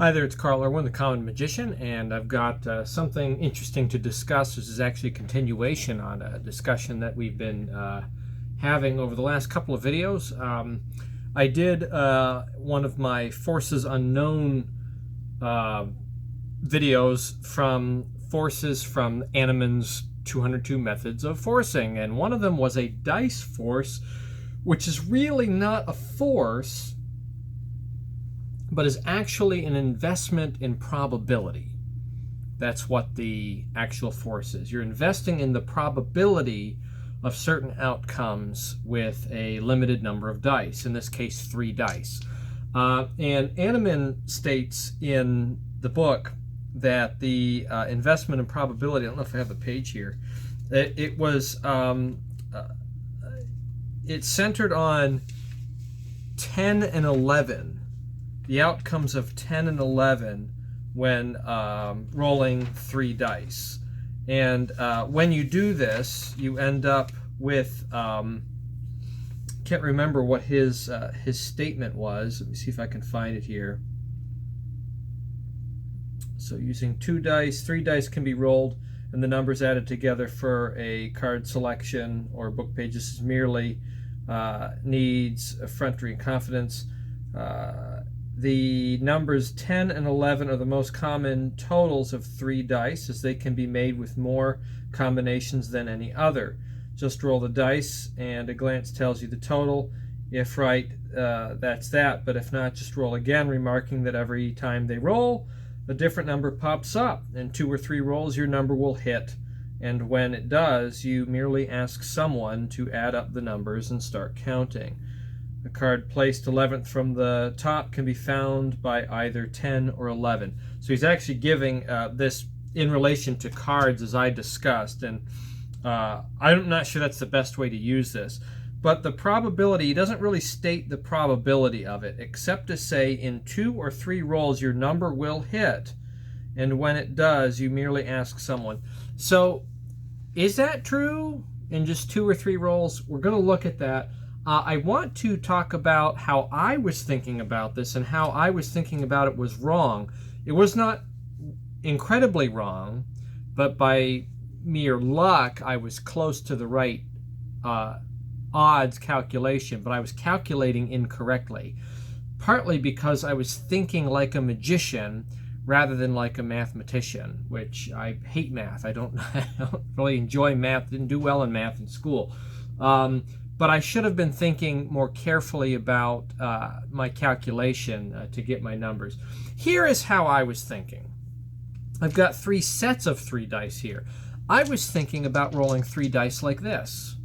Hi there, it's Carl Irwin, the Common Magician, and I've got something interesting to discuss. This is actually a continuation on a discussion that we've been having over the last couple of videos. I did one of my Forces Unknown videos from forces from Anneman's 202 Methods of Forcing, and one of them was a dice force, which is really not a force, but is actually an investment in probability. That's what the actual force is. You're investing in the probability of certain outcomes with a limited number of dice, in this case 3 dice. And Anneman states in the book that the investment in probability, I don't know if I have the page here, it's centered on 10 and 11. The outcomes of 10 and 11 when rolling 3 dice. And when you do this, you end up with, can't remember what his statement was. Let me see if I can find it here. So using 2 dice, 3 dice can be rolled, and the numbers added together for a card selection or book page. This is merely needs effrontery and confidence. The numbers 10 and 11 are the most common totals of 3 dice, as they can be made with more combinations than any other. Just roll the dice, and a glance tells you the total. If right, that's that, but if not, just roll again, remarking that every time they roll, a different number pops up. In 2 or 3 rolls, your number will hit, and when it does, you merely ask someone to add up the numbers and start counting. A card placed 11th from the top can be found by either 10 or 11. So he's actually giving this in relation to cards, as I discussed, and I'm not sure that's the best way to use this. But the probability, he doesn't really state the probability of it, except to say in 2 or 3 rolls your number will hit, and when it does, you merely ask someone. So is that true in just 2 or 3 rolls? We're going to look at that. I want to talk about how I was thinking about this, and how I was thinking about it was wrong. It was not incredibly wrong, but by mere luck, I was close to the right odds calculation, but I was calculating incorrectly. Partly because I was thinking like a magician rather than like a mathematician, which I hate math. I don't really enjoy math, didn't do well in math in school. But I should have been thinking more carefully about my calculation to get my numbers. Here is how I was thinking. I've got 3 sets of 3 dice here. I was thinking about rolling 3 dice like this.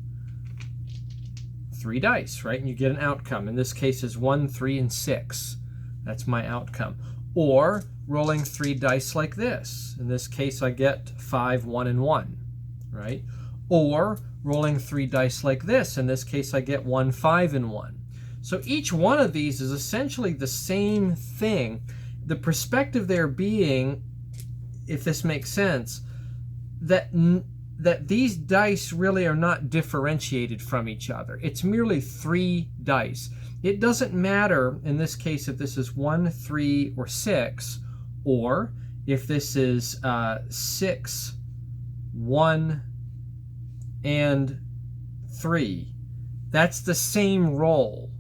3 dice, right? And you get an outcome. In this case is 1, 3, and 6. That's my outcome. Or rolling 3 dice like this. In this case I get 5, 1, and 1, right? Or rolling 3 dice like this. In this case, I get 1, 5, and 1. So each one of these is essentially the same thing. The perspective there being, if this makes sense, that these dice really are not differentiated from each other. It's merely 3 dice. It doesn't matter, in this case, if this is 1, 3, or 6, or if this is 6, 1, and 3. That's the same roll.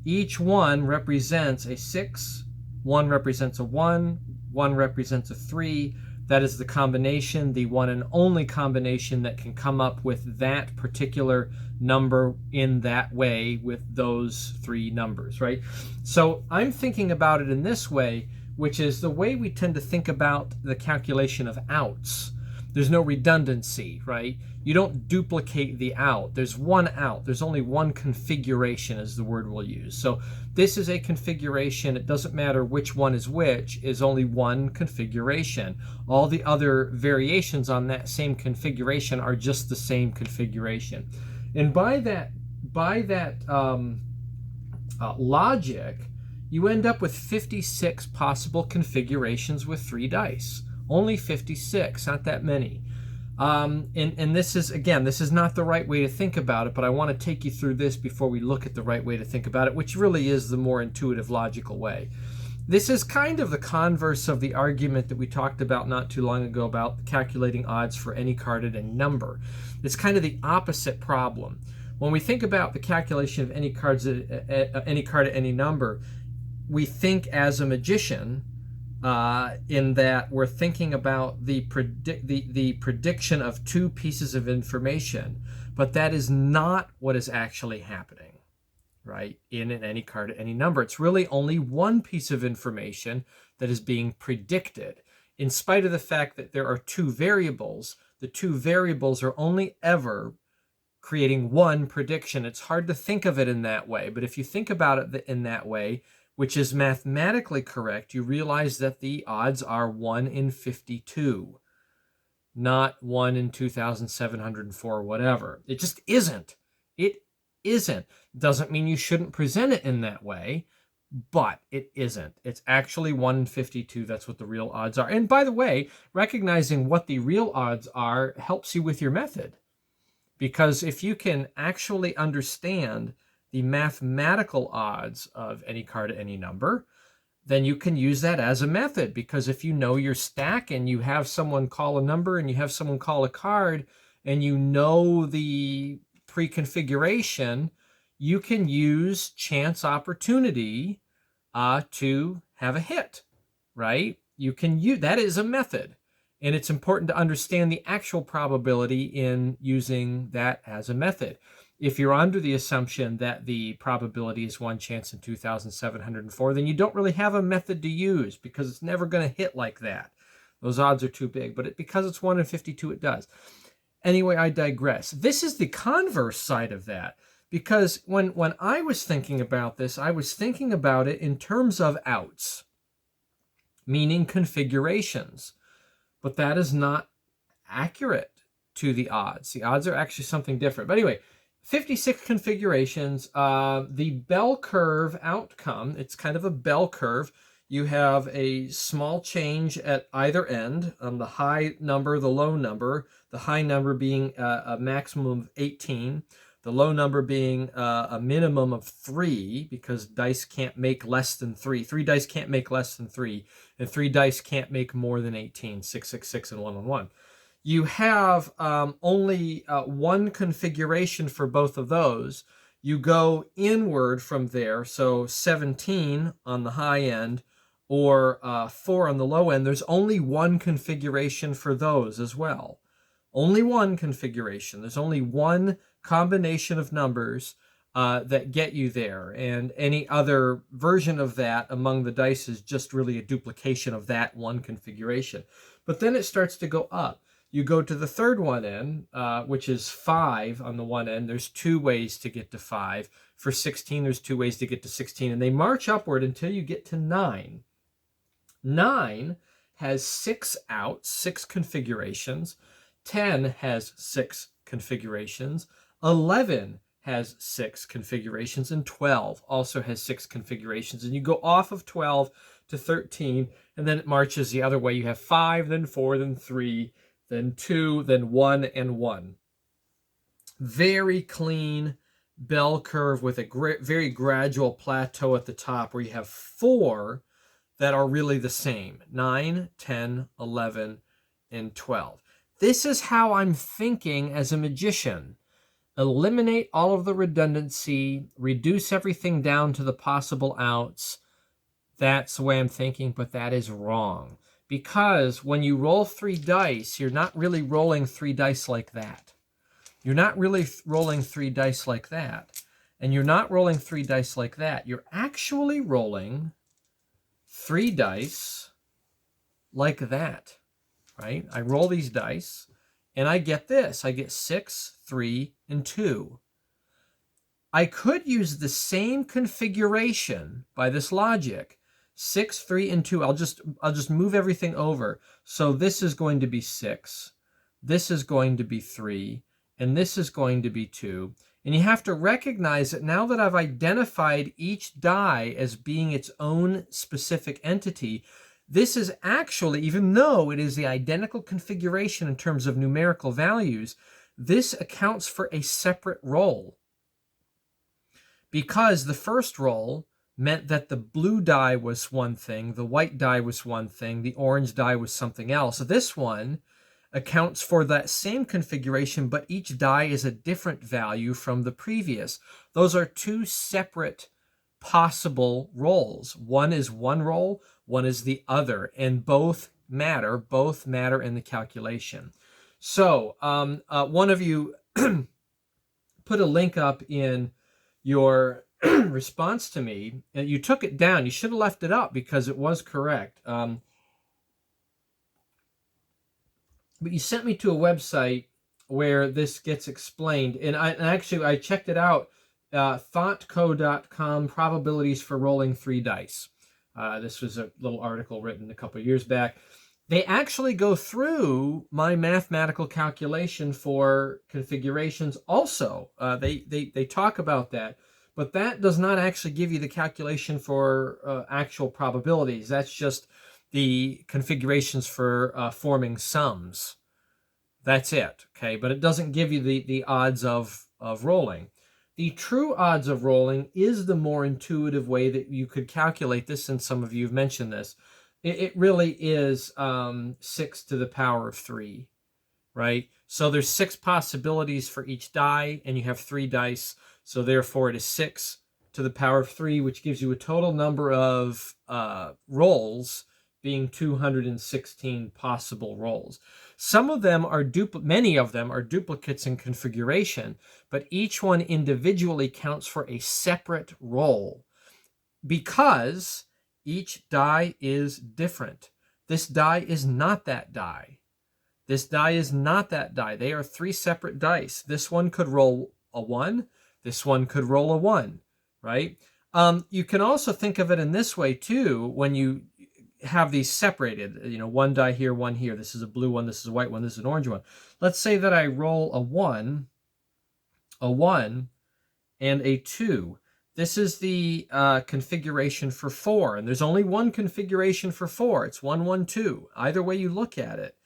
Each one represents a 6, 1 represents a 1, 1 represents a 3. That is the combination, the one and only combination that can come up with that particular number in that way with those 3 numbers, right? So I'm thinking about it in this way, which is the way we tend to think about the calculation of outs. There's no redundancy, right? You don't duplicate the out. There's one out. There's only one configuration, is the word we'll use. So this is a configuration. It doesn't matter which one is which, is only one configuration. All the other variations on that same configuration are just the same configuration. And by that logic, you end up with 56 possible configurations with 3 dice. Only 56, not that many. And this is, again, this is not the right way to think about it, but I want to take you through this before we look at the right way to think about it, which really is the more intuitive, logical way. This is kind of the converse of the argument that we talked about not too long ago about calculating odds for any card at any number. It's kind of the opposite problem. When we think about the calculation of any card at any number, we think as a magician, in that we're thinking about the prediction of two pieces of information, but that is not what is actually happening, right? In any card at any number, it's really only one piece of information that is being predicted. In spite of the fact that there are two variables, the two variables are only ever creating one prediction. It's hard to think of it in that way, but if you think about it in that way, which is mathematically correct, you realize that the odds are 1 in 52, not 1 in 2,704 or whatever. It just isn't. It isn't. Doesn't mean you shouldn't present it in that way, but it isn't. It's actually 1 in 52. That's what the real odds are. And by the way, recognizing what the real odds are helps you with your method. Because if you can actually understand the mathematical odds of any card at any number, then you can use that as a method. Because if you know your stack and you have someone call a number and you have someone call a card and you know the pre-configuration, you can use chance opportunity to have a hit, right? You can use that is a method. And it's important to understand the actual probability in using that as a method. If you're under the assumption that the probability is 1 chance in 2,704, then you don't really have a method to use because it's never going to hit like that. Those odds are too big, but because it's 1 in 52, it does. Anyway, I digress. This is the converse side of that, because when I was thinking about this, I was thinking about it in terms of outs, meaning configurations, but that is not accurate to the odds. The odds are actually something different. But anyway, 56 configurations. The bell curve outcome, it's kind of a bell curve. You have a small change at either end, the high number, the low number, the high number being a maximum of 18, the low number being a minimum of 3, because dice can't make less than 3. 3 dice can't make less than 3, and 3 dice can't make more than 18, 6, 6, 6, and 1, 1, 1. You have only one configuration for both of those. You go inward from there, so 17 on the high end or 4 on the low end. There's only one configuration for those as well. Only one configuration. There's only one combination of numbers that get you there, and any other version of that among the dice is just really a duplication of that one configuration. But then it starts to go up. You go to the third one end, which is 5 on the one end. There's 2 ways to get to 5. For 16, there's 2 ways to get to 16. And they march upward until you get to 9. 9 has 6 outs, 6 configurations. 10 has 6 configurations. 11 has 6 configurations. And 12 also has 6 configurations. And you go off of 12 to 13, and then it marches the other way. You have 5, then 4, then 3, then 2, then 1, and 1. Very clean bell curve with a very gradual plateau at the top where you have 4 that are really the same. 9, 10, 11, and 12. This is how I'm thinking as a magician. Eliminate all of the redundancy, reduce everything down to the possible outs. That's the way I'm thinking, but that is wrong. Because when you roll 3 dice, you're not really rolling 3 dice like that. You're not really rolling 3 dice like that. And you're not rolling 3 dice like that. You're actually rolling 3 dice like that, right? I roll these dice, and I get this. I get 6, 3, and 2. I could use the same configuration by this logic. 6, 3, and 2. I'll just move everything over. So this is going to be 6. This is going to be 3. And this is going to be 2. And you have to recognize that now that I've identified each die as being its own specific entity, this is actually, even though it is the identical configuration in terms of numerical values, this accounts for a separate roll. Because the first roll, meant that the blue die was one thing, the white die was one thing, the orange die was something else. This one accounts for that same configuration, but each die is a different value from the previous. Those are two separate possible rolls. One is one roll, one is the other, and both matter in the calculation. So one of you put a link up in your response to me, and you took it down. You should have left it up because it was correct. But you sent me to a website where this gets explained, and I checked it out. Thoughtco.com, probabilities for rolling 3 dice. This was a little article written a couple of years back. They actually go through my mathematical calculation for configurations also. They talk about that, but that does not actually give you the calculation for actual probabilities. That's just the configurations for forming sums. That's it, okay? But it doesn't give you the odds of rolling. The true odds of rolling is the more intuitive way that you could calculate this, and some of you have mentioned this. It really is 6 to the power of 3, right? So there's 6 possibilities for each die, and you have 3 dice. So therefore it is 6 to the power of 3, which gives you a total number of rolls being 216 possible rolls. Some of them are many of them are duplicates in configuration, but each one individually counts for a separate roll because each die is different. This die is not that die. This die is not that die. They are 3 separate dice. This one could roll a 1. This one could roll a 1, right? You can also think of it in this way too, when you have these separated, one die here, one here. This is a blue one, this is a white one, this is an orange one. Let's say that I roll a 1, and a 2. This is the configuration for 4, and there's only one configuration for 4. It's 1, 1, 2. Either way you look at it.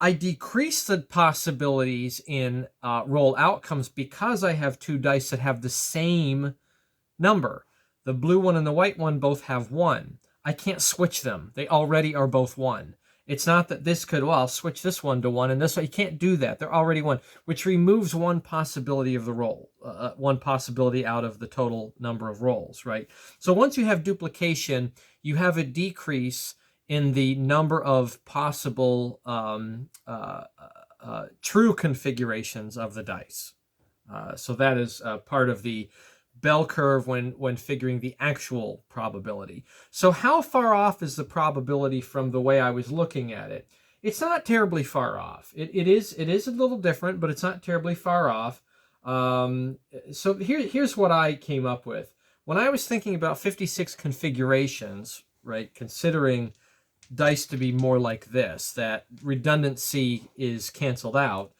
I decrease the possibilities in roll outcomes because I have 2 dice that have the same number. The blue one and the white one both have 1. I can't switch them. They already are both 1. It's not that this could, I'll switch this one to 1 and this one. You can't do that. They're already 1, which removes one possibility of the roll, one possibility out of the total number of rolls, right? So once you have duplication, you have a decrease in the number of possible true configurations of the dice. So that is part of the bell curve when figuring the actual probability. So how far off is the probability from the way I was looking at it? It's not terribly far off. It is a little different, but it's not terribly far off. So here's what I came up with. When I was thinking about 56 configurations, right, considering dice to be more like this, that redundancy is canceled out.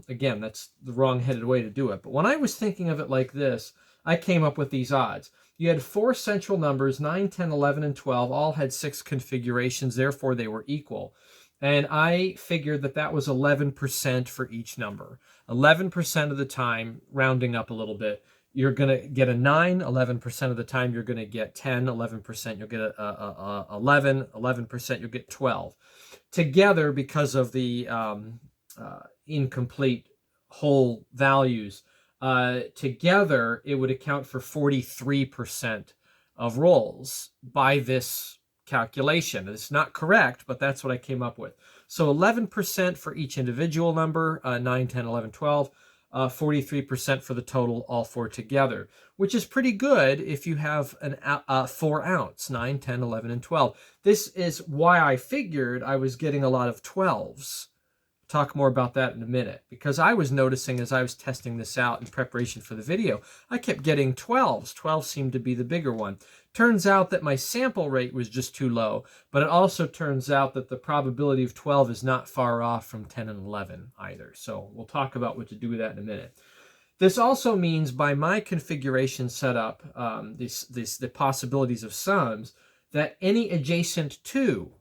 Again, that's the wrong-headed way to do it. But when I was thinking of it like this, I came up with these odds. You had 4 central numbers, 9, 10, 11, and 12, all had 6 configurations, therefore they were equal. And I figured that that was 11% for each number. 11% of the time, rounding up a little bit, you're going to get a 9. 11% of the time, you're going to get 10. 11%, you'll get a 11. 11%, you'll get 12. Together, because of the incomplete whole values, together it would account for 43% of rolls by this calculation. It's not correct, but that's what I came up with. So 11% for each individual number, 9, 10, 11, 12, 43% for the total, all 4 together, which is pretty good if you have a 4 ounce, 9, 10, 11, and 12. This is why I figured I was getting a lot of 12s. Talk more about that in a minute, because I was noticing as I was testing this out in preparation for the video, I kept getting 12s. 12 seemed to be the bigger one. Turns out that my sample rate was just too low, but it also turns out that the probability of 12 is not far off from 10 and 11 either. So we'll talk about what to do with that in a minute. This also means by my configuration setup, the possibilities of sums, that any adjacent 2,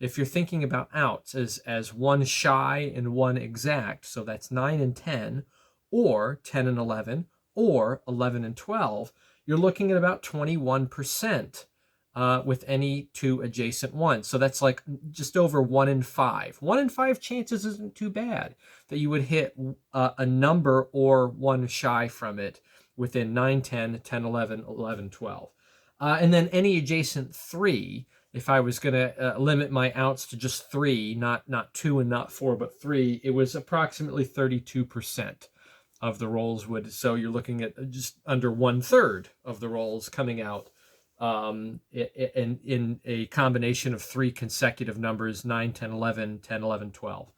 if you're thinking about outs as 1 shy and 1 exact, so that's 9 and 10, or 10 and 11, or 11 and 12, you're looking at about 21% with any two adjacent ones. So that's like just over 1 in 5. 1 in 5 chances isn't too bad that you would hit a number or one shy from it within 9, 10, 10, 11, 11, 12. And then any adjacent 3, if I was going to limit my outs to just 3, not 2 and not 4, but 3, it was approximately 32% of the rolls would. So you're looking at just under 1/3 of the rolls coming out in a combination of 3 consecutive numbers, 9, 10, 11, 10, 11, 12.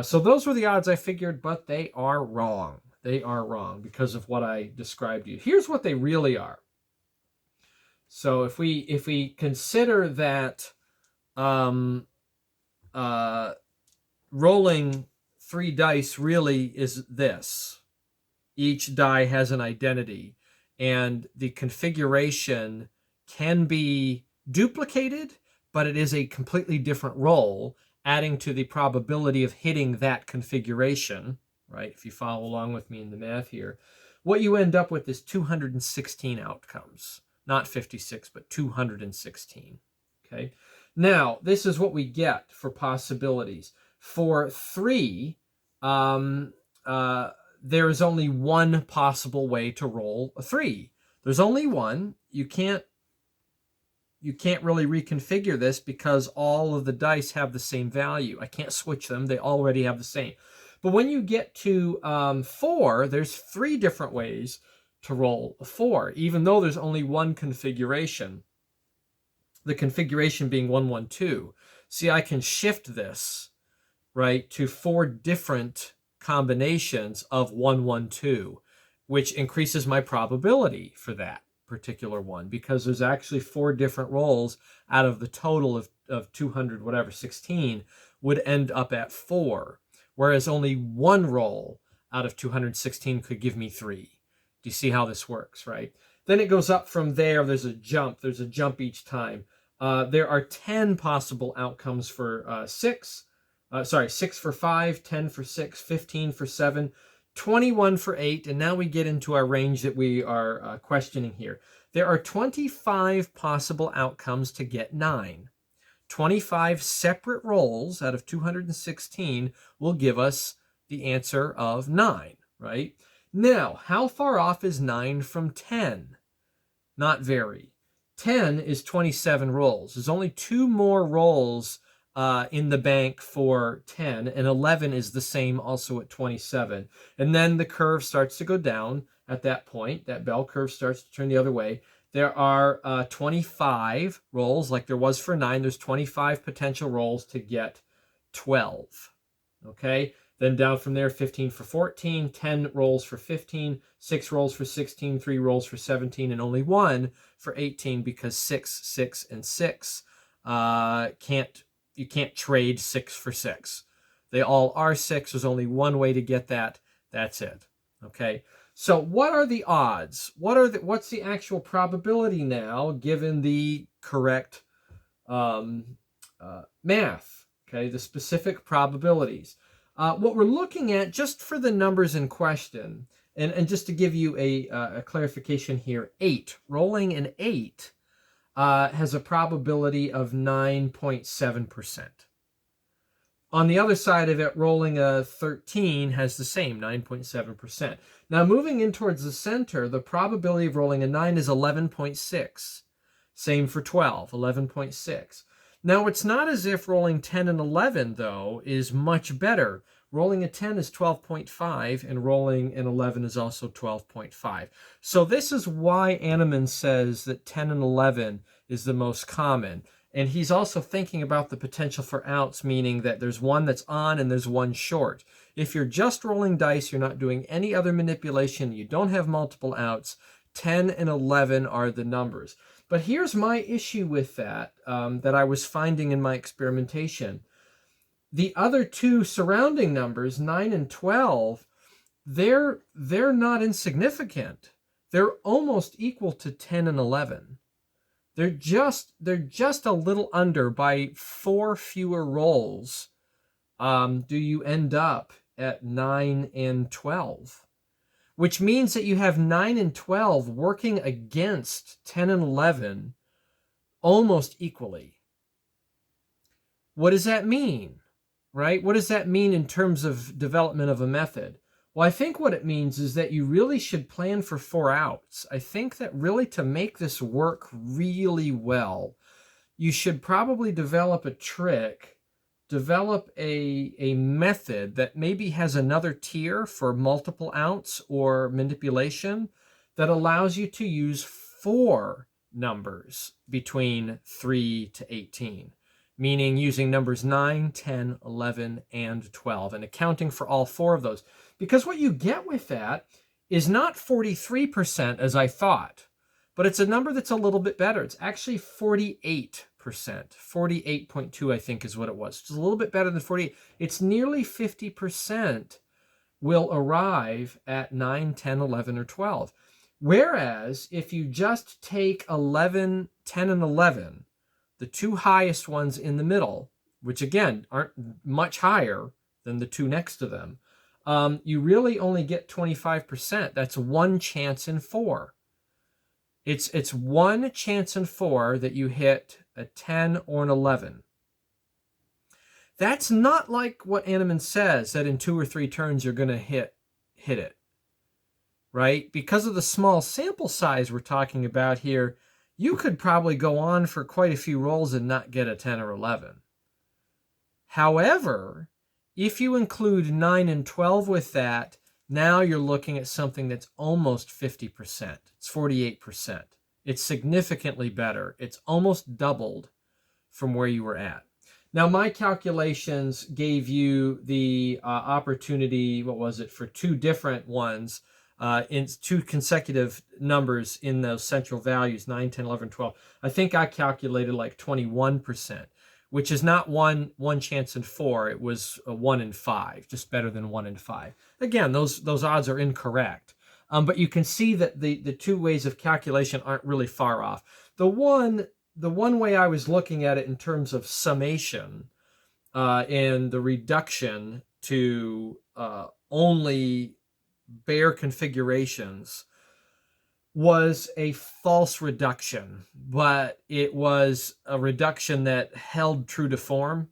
So those were the odds I figured, but they are wrong. They are wrong because of what I described to you. Here's what they really are. So if we consider that rolling 3 dice really is this. Each die has an identity, and the configuration can be duplicated, but it is a completely different roll, adding to the probability of hitting that configuration, right? If you follow along with me in the math here, what you end up with is 216 outcomes. Not 56, but 216. Okay. Now, this is what we get for possibilities. For 3, there is only one possible way to roll a 3. There's only one. You can't really reconfigure this because all of the dice have the same value. I can't switch them. They already have the same. But when you get to 4, there's 3 different ways to roll a 4, even though there's only one configuration. The configuration being 1, 1, 2. See, I can shift this, right, to 4 different combinations of 1, 1, 2, which increases my probability for that particular one, because there's actually 4 different rolls out of the total of 200, whatever, 16 would end up at 4, whereas only one roll out of 216 could give me 3. Do you see how this works, right? Then it goes up from there. There's a jump. There's a jump each time. There are 10 possible outcomes for 6. 6 for 5, 10 for 6, 15 for 7, 21 for 8. And now we get into our range that we are questioning here. There are 25 possible outcomes to get 9. 25 separate rolls out of 216 will give us the answer of 9, right? Now, how far off is 9 from 10? Not very. 10 is 27 rolls. There's only 2 more rolls in the bank for 10, and 11 is the same also at 27. And then the curve starts to go down at that point. That bell curve starts to turn the other way. There are 25 rolls, like there was for 9. There's 25 potential rolls to get 12. Okay? Then down from there, 15 for 14, 10 rolls for 15, 6 rolls for 16, 3 rolls for 17, and only 1 for 18, because 6, 6, and 6 you can't trade 6 for 6. They all are 6. There's only one way to get that. That's it. Okay. So what are the odds? What's the actual probability now, given the correct math? Okay, the specific probabilities. What we're looking at, just for the numbers in question, and just to give you a clarification here, 8, rolling an 8 has a probability of 9.7%. On the other side of it, rolling a 13 has the same, 9.7%. Now, moving in towards the center, the probability of rolling a 9 is 11.6. Same for 12, 11.6. Now, it's not as if rolling 10 and 11, though, is much better. Rolling a 10 is 12.5, and rolling an 11 is also 12.5. So this is why Annemann says that 10 and 11 is the most common. And he's also thinking about the potential for outs, meaning that there's one that's on and there's one short. If you're just rolling dice, you're not doing any other manipulation, you don't have multiple outs, 10 and 11 are the numbers. But here's my issue with that, that I was finding in my experimentation. The other 2 surrounding numbers, 9 and 12, they're not insignificant. They're almost equal to 10 and 11. They're just a little under. By 4 fewer rolls do you end up at 9 and 12. which means that you have 9 and 12 working against 10 and 11 almost equally. What does that mean, right? What does that mean in terms of development of a method? Well, I think what it means is that you really should plan for 4 outs. I think that really to make this work really well, you should probably develop a trick, develop a method that maybe has another tier for multiple outs or manipulation that allows you to use 4 numbers between 3 to 18. Meaning using numbers 9, 10, 11, and 12, and accounting for all 4 of those. Because what you get with that is not 43% as I thought, but it's a number that's a little bit better. It's actually 48%. 48.2, I think, is what it was. It's a little bit better than 48. It's nearly 50% will arrive at 9, 10, 11, or 12. Whereas if you just take 11, 10, and 11, the 2 highest ones in the middle, which again aren't much higher than the 2 next to them, you really only get 25%. That's 1 chance in 4. It's 1 chance in 4 that you hit a 10 or an 11. That's not like what Annemann says, that in 2 or 3 turns you're going to hit it, right? Because of the small sample size we're talking about here, you could probably go on for quite a few rolls and not get a 10 or 11. However, if you include 9 and 12 with that, now you're looking at something that's almost 50%. It's 48%. It's significantly better. It's almost doubled from where you were at. Now, my calculations gave you the opportunity, what was it, for 2 different ones, in 2 consecutive numbers in those central values, 9, 10, 11, 12. I think I calculated like 21%, which is not one chance in 4. It was a 1 in 5, just better than 1 in 5. Again, those odds are incorrect. But you can see that the 2 ways of calculation aren't really far off. The one way I was looking at it in terms of summation and the reduction to only bare configurations was a false reduction, but it was a reduction that held true to form,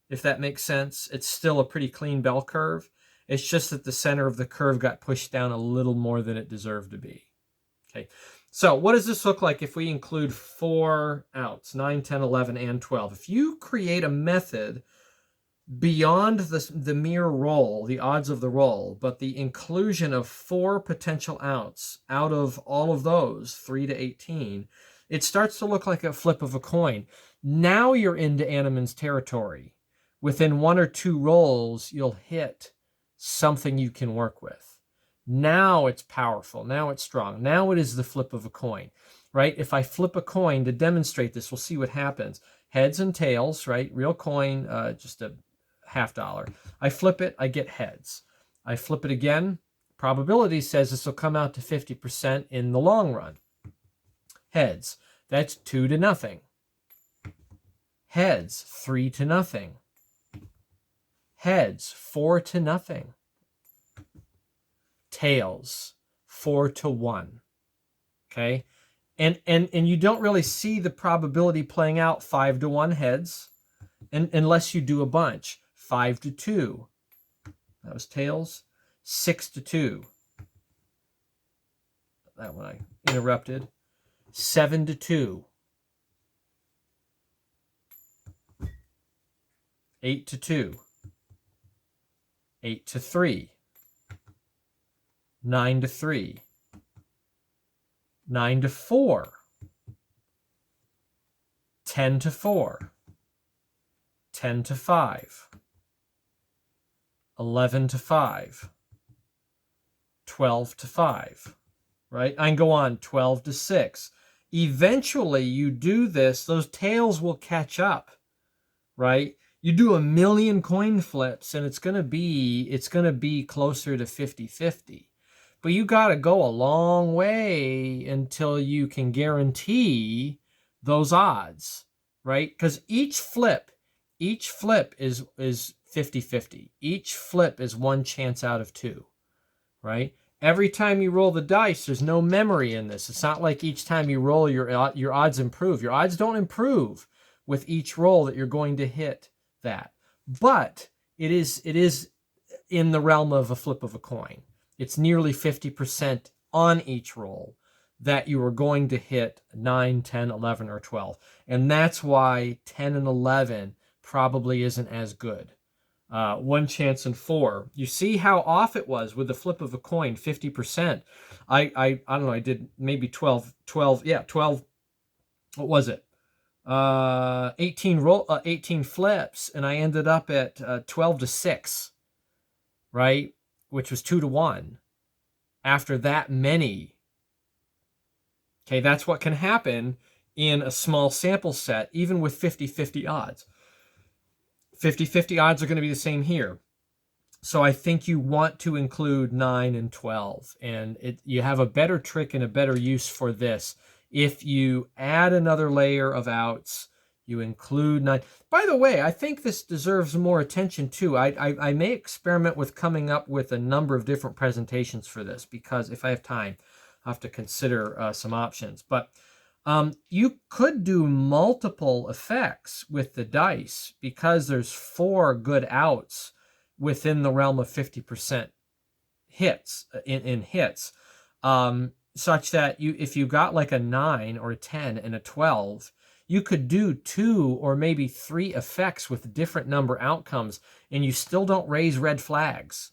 if that makes sense. It's still a pretty clean bell curve. It's just that the center of the curve got pushed down a little more than it deserved to be. Okay, so what does this look like if we include 4 outs, 9, 10, 11, and 12? If you create a method beyond the mere roll, the odds of the roll, but the inclusion of 4 potential outs out of all of those, 3 to 18, it starts to look like a flip of a coin. Now you're into Annemann's territory. Within 1 or 2 rolls, you'll hit something you can work with. Now it's powerful. Now it's strong. Now it is the flip of a coin, right? If I flip a coin to demonstrate this, we'll see what happens. Heads and tails, right? Real coin, just a $50. I flip it, I get heads. I flip it again. Probability says this will come out to 50% in the long run. Heads, that's 2 to nothing. Heads, 3 to nothing. Heads, 4 to nothing. Tails, 4 to 1. Okay? And you don't really see the probability playing out 5 to 1 heads unless you do a bunch. 5 to 2. That was tails. 6 to 2. That one I interrupted. 7 to 2. 8 to 2. 8 to 3. 9 to 3. 9 to 4. 10 to 4. 10 to 5. 11 to 5. 12 to 5. Right? I can go on. 12 to 6. Eventually, you do this, those tails will catch up. Right? You do 1,000,000 coin flips, and it's going to be closer to 50-50. But you got to go a long way until you can guarantee those odds, right? Because each flip is 50-50. Each flip is 1 chance out of 2, right? Every time you roll the dice, there's no memory in this. It's not like each time you roll, your odds improve. Your odds don't improve with each roll that you're going to hit that. But it is in the realm of a flip of a coin. It's nearly 50% on each roll that you are going to hit 9, 10, 11, or 12. And that's why 10 and 11 probably isn't as good. 1 chance in 4. You see how off it was with the flip of a coin, 50%. I don't know, I did maybe 12, yeah, 12, what was it? 18 flips, and I ended up at 12 to 6, right? Which was 2 to 1 after that many. Okay, that's what can happen in a small sample set, even with 50-50 odds. 50-50 odds are going to be the same here. So I think you want to include 9 and 12. And you have a better trick and a better use for this. If you add another layer of outs, you include 9. By the way, I think this deserves more attention too. I may experiment with coming up with a number of different presentations for this, because if I have time, I'll have to consider some options. But you could do multiple effects with the dice, because there's 4 good outs within the realm of 50% hits in hits, such that if you got like a 9 or a 10 and a 12, you could do 2 or maybe 3 effects with different number outcomes, and you still don't raise red flags,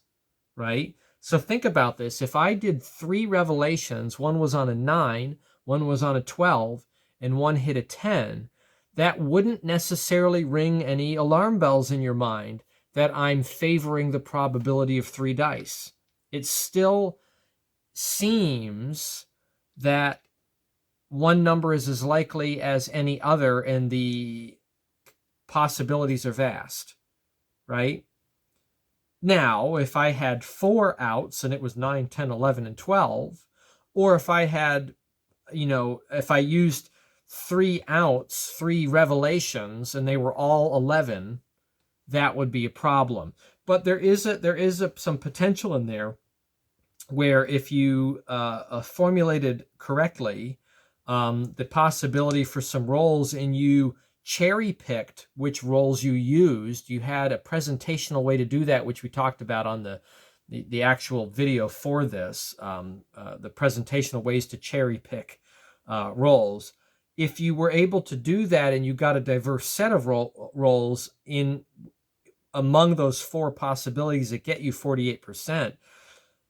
right? So think about this. If I did 3 revelations, one was on a 9, one was on a 12, and one hit a 10, that wouldn't necessarily ring any alarm bells in your mind that I'm favoring the probability of 3 dice. It still seems that one number is as likely as any other, and the possibilities are vast, right? Now, if I had 4 outs and it was 9, 10, 11, and 12, or if I had, if I used 3 outs, 3 revelations, and they were all 11, that would be a problem. But there is some potential in there where if you formulated correctly the possibility for some rolls, and you cherry picked which rolls you used, you had a presentational way to do that, which we talked about on the actual video for this, the presentational ways to cherry pick rolls. If you were able to do that and you got a diverse set of rolls in among those 4 possibilities that get you 48%,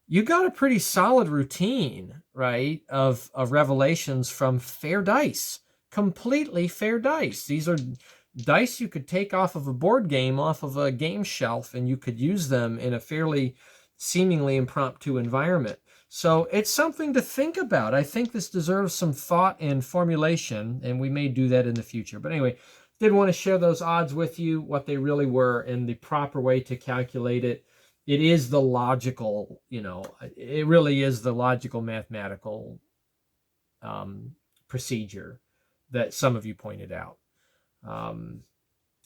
you got a pretty solid routine, right, of revelations from fair dice, completely fair dice. These are dice you could take off of a board game, off of a game shelf, and you could use them in a fairly seemingly impromptu environment. So it's something to think about. I think this deserves some thought and formulation, and we may do that in the future. But anyway, did want to share those odds with you, what they really were, and the proper way to calculate it. It is the logical, it really is the logical mathematical procedure that some of you pointed out.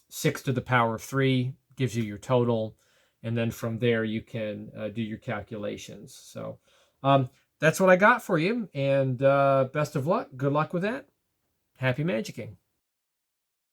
6 to the power of 3 gives you your total, and then from there you can do your calculations. So that's what I got for you, and best of luck. Good luck with that. Happy magicking.